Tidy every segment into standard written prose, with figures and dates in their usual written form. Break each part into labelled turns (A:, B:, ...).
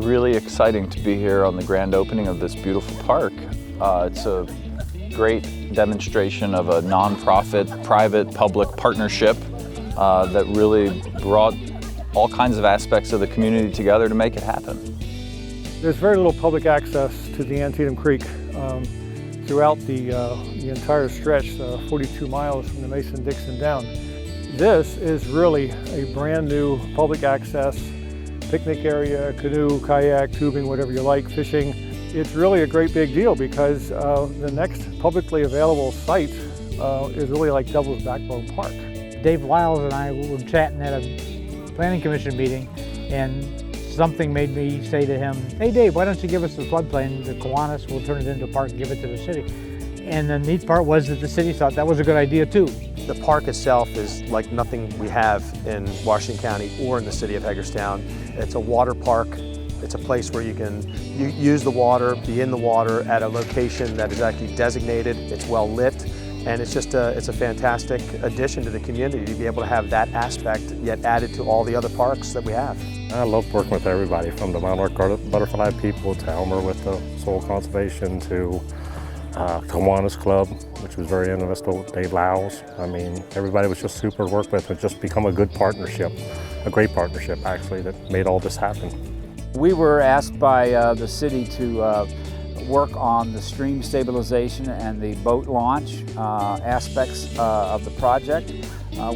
A: really exciting to be here on the grand opening of this beautiful park. It's a great demonstration of a nonprofit, private-public partnership that really brought all kinds of aspects of the community together to make it happen.
B: There's very little public access to the Antietam Creek throughout the entire stretch, 42 miles from the Mason-Dixon down. This is really a brand new public access picnic area, canoe, kayak, tubing, whatever you like, fishing. It's really a great big deal because the next publicly available site is really like Devil's Backbone Park.
C: Dave Lyles and I were chatting at a planning commission meeting, and something made me say to him, "Hey Dave, why don't you give us the floodplain, the Kiwanis, we'll turn it into a park and give it to the city." And the neat part was that the city thought that was a good idea too.
D: The park itself is like nothing we have in Washington County or in the city of Hagerstown. It's a water park. It's a place where you can use the water, be in the water at a location that is actually designated. It's well lit, and it's a fantastic addition to the community to be able to have that aspect yet added to all the other parks that we have.
E: I love working with everybody, from the Monarch butterfly people to Elmer with the soil conservation to Kiwanis Club, which was very interesting, Dave Lyles. I mean, everybody was just super to work with. It just become a good partnership, a great partnership actually, that made all this happen.
F: We were asked by the city to work on the stream stabilization and the boat launch aspects of the project.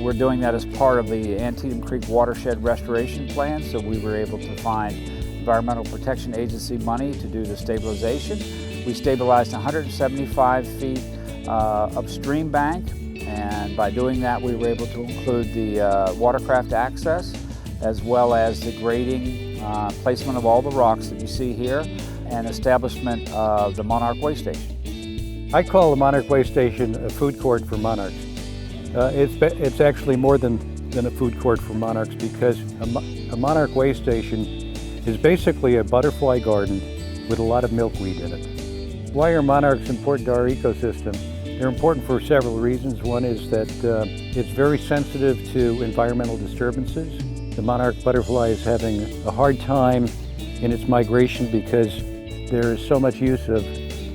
F: We're doing that as part of the Antietam Creek Watershed Restoration Plan, so we were able to find Environmental Protection Agency money to do the stabilization. We stabilized 175 feet of stream bank, and by doing that we were able to include the watercraft access as well as the grading, placement of all the rocks that you see here, and establishment of the Monarch Way Station.
B: I call the Monarch Way Station a food court for monarchs. It's actually more than a food court for monarchs, because a Monarch Way Station is basically a butterfly garden with a lot of milkweed in it. Why are monarchs important to our ecosystem? They're important for several reasons. One is that it's very sensitive to environmental disturbances. The monarch butterfly is having a hard time in its migration because there is so much use of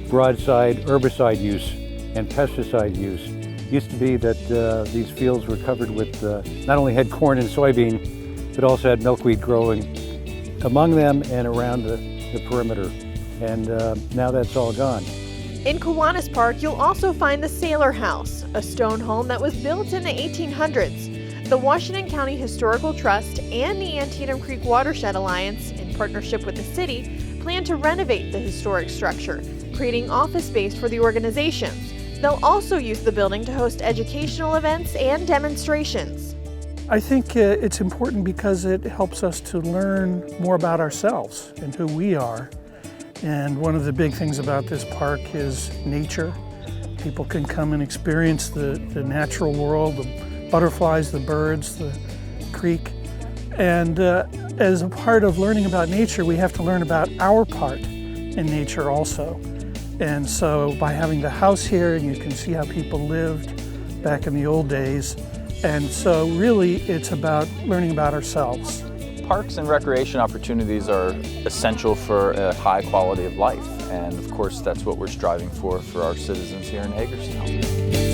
B: broadside herbicide use and pesticide use. It used to be that these fields were covered with, not only had corn and soybean, but also had milkweed growing among them and around the perimeter. And now that's all gone.
G: In Kiwanis Park, you'll also find the Sailor House, a stone home that was built in the 1800s. The Washington County Historical Trust and the Antietam Creek Watershed Alliance, in partnership with the city, plan to renovate the historic structure, creating office space for the organizations. They'll also use the building to host educational events and demonstrations.
H: I think it's important because it helps us to learn more about ourselves and who we are. And one of the big things about this park is nature. People can come and experience the natural world, the butterflies, the birds, the creek. And as a part of learning about nature, we have to learn about our part in nature also. And so by having the house here, you can see how people lived back in the old days. And so really it's about learning about ourselves.
A: Parks and recreation opportunities are essential for a high quality of life, and of course that's what we're striving for our citizens here in Hagerstown.